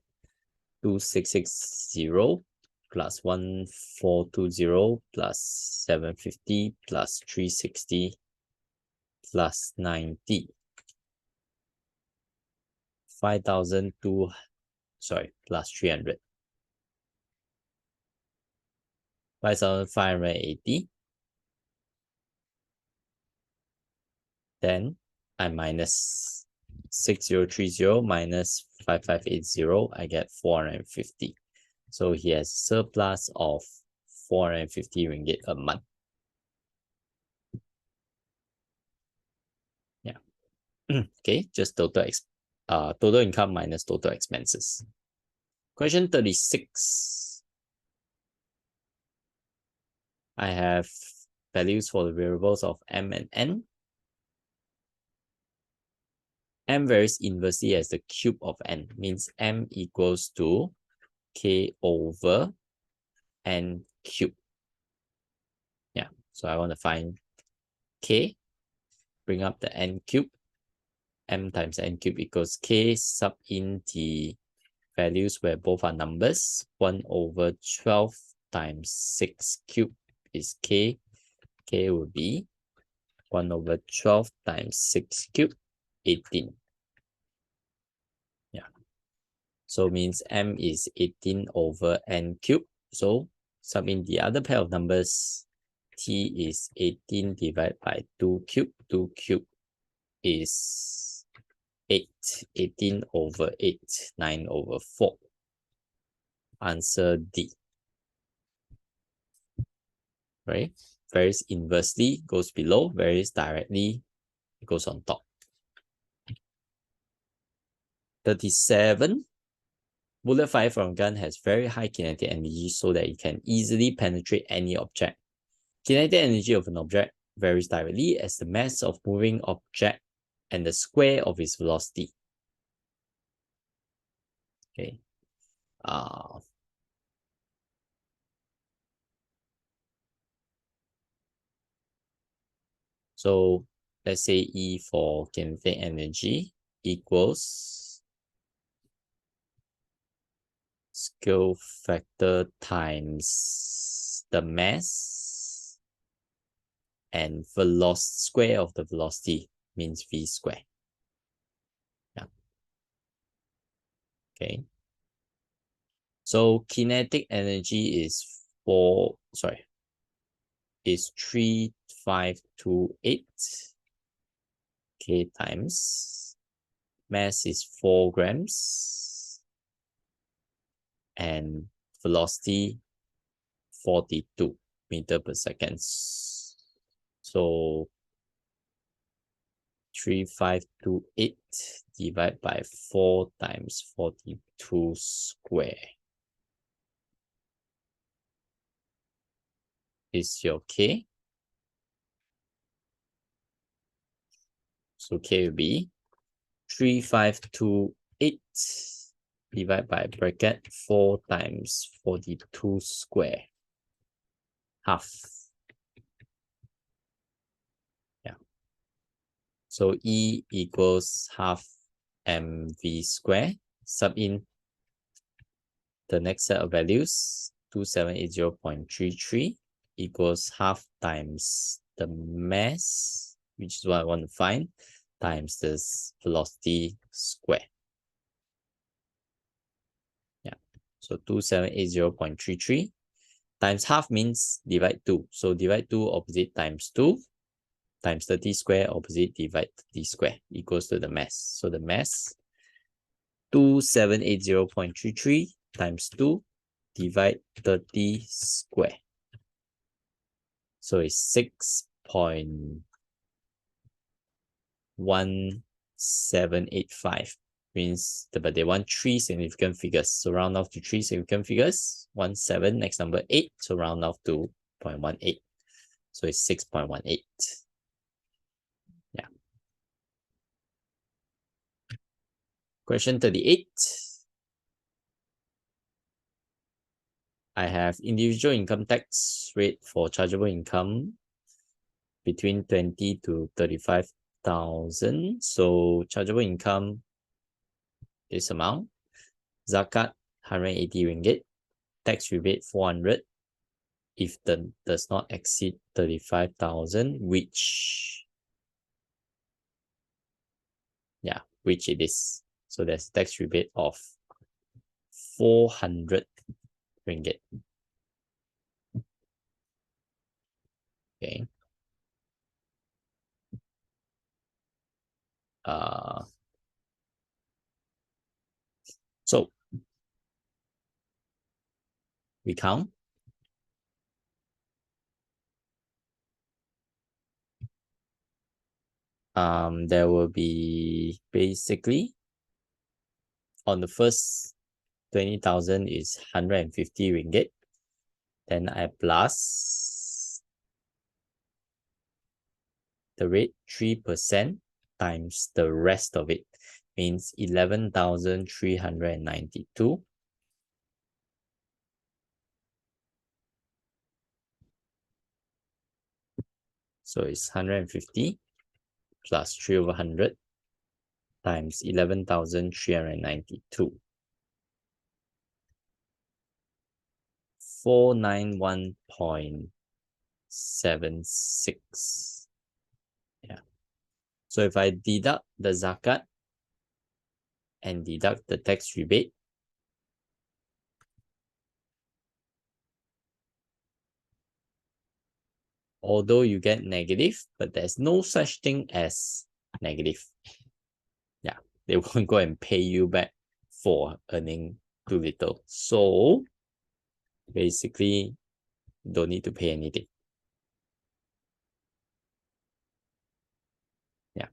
2,660 plus 1,420 plus 750 plus 360 plus 90. 5,200, sorry, plus 300. 5,580. Then I minus 6,030 minus 5,580, I get 450. So he has surplus of 450 ringgit a month. Yeah. Okay, just total income minus total expenses. Question 36. I have values for the variables of m and n. M varies inversely as the cube of n, means m equals to k over n cube. Yeah, so I want to find k, bring up the n cube. M times n cube equals k, sub in the values where both are numbers. 1 over 12 times 6 cube is k. K would be 1 over 12 times 6 cubed, 18. Yeah. So means M is 18 over N cubed. So sum in the other pair of numbers. T is 18 divided by 2 cubed. 2 cubed is 8. 18 over 8. 9 over 4. Answer D. Right? Varies inversely goes below. Varies directly goes on top. 37. Bullet fire from gun has very high kinetic energy so that it can easily penetrate any object. Kinetic energy of an object varies directly as the mass of moving object and the square of its velocity. Okay. So let's say E for kinetic energy equals scale factor times the mass and square of the velocity means V square. Yeah. Okay. So kinetic energy is 3528 K times mass is 4 grams and velocity 42 meter per second. So 3528 divided by 4 times 42 square is your K. So K will be 3528 divided by bracket 4 times 42 square. Half. Yeah. So E equals half mv square. Sub in the next set of values. 2780.33 equals half times the mass, which is what I want to find, times this velocity square. Yeah. So 2780.33 times half means divide 2. So divide 2 opposite times 2 times 30 square opposite divide 30 square equals to the mass. So the mass 2780.33 times 2 divide 30 square. So it's 6.1785. Means but they want 3 significant figures. So round off to 3 significant figures. 17, next number 8. So round off to 0.18. So it's 6.18. Yeah. Question 38. I have individual income tax rate for chargeable income between 20 to 35,000. So chargeable income, this amount. Zakat 180 ringgit. Tax rebate 400. If the does not exceed 35,000, which it is. So there's tax rebate of 400 ringgit. Okay. So we count. There will be basically on the first 20,000 is 150 ringgit. Then I plus the rate 3% times the rest of it means 11,392. So it's 150 plus 3 over 100 times 11,392. 491.4 0.76. Yeah. So if I deduct the zakat and deduct the tax rebate, although you get negative, but there's no such thing as negative. Yeah, they won't go and pay you back for earning too little. So basically, don't need to pay anything. Yeah.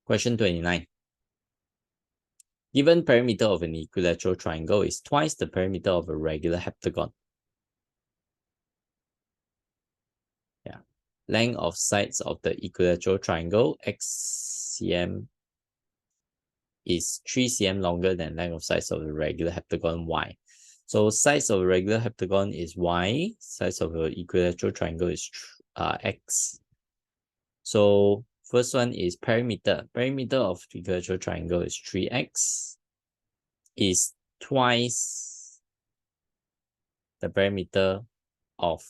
Question 29. Given perimeter of an equilateral triangle is twice the perimeter of a regular heptagon. Yeah. Length of sides of the equilateral triangle, x cm, is 3 cm longer than length of sides of the regular heptagon y. So sides of a regular heptagon is y, sides of an equilateral triangle is x. So first one is perimeter. Perimeter of the equilateral triangle is 3x, is twice the perimeter of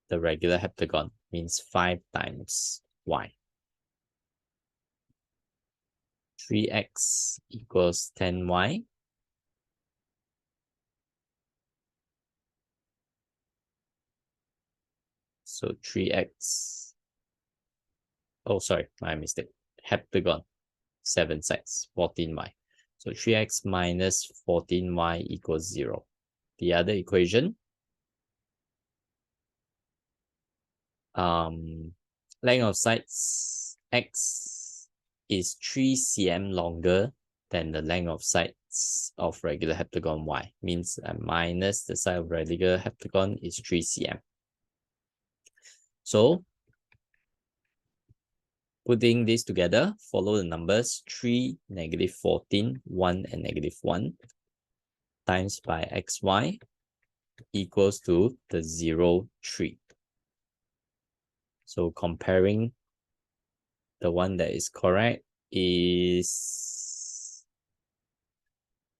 the regular heptagon, means 5 times y. 3x equals 10y. So 3x, oh sorry, my mistake. Heptagon, 7 sides, 14y. So 3x minus 14y equals 0. The other equation, length of sides x is 3 cm longer than the length of sides of regular heptagon y, means minus the side of regular heptagon is 3 cm. So putting this together, follow the numbers 3, negative 14, 1 and negative 1 times by xy equals to the 0, 3. So comparing, the one that is correct is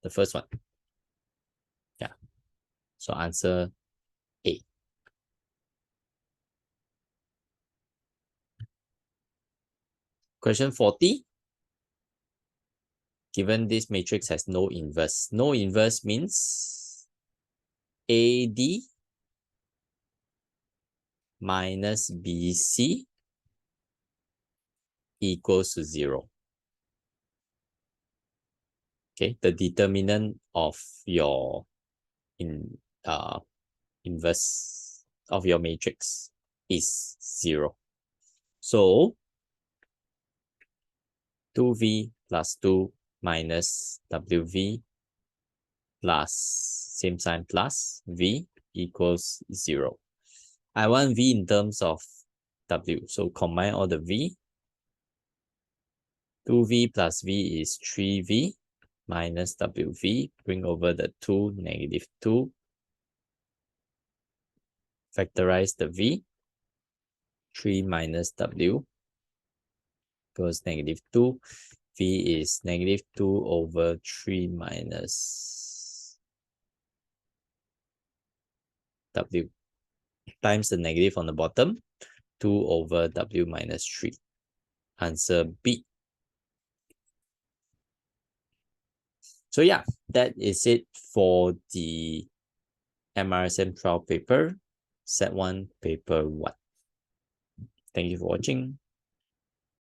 the first one. Yeah. So answer A. Question 40. Given this matrix has no inverse. No inverse means AD minus BC equals to 0. Okay, the determinant of your inverse of your matrix is 0. So 2v plus 2 minus WV plus same sign plus V equals 0. I want V in terms of W, so combine all the V. 2v plus V is 3v minus WV, bring over the 2, negative 2. Factorize the V. 3 minus W goes negative 2. V is negative 2 over 3 minus W times the negative on the bottom, 2 over W minus 3. Answer B. So yeah, that is it for the MRSM trial paper, set 1, paper 1. Thank you for watching.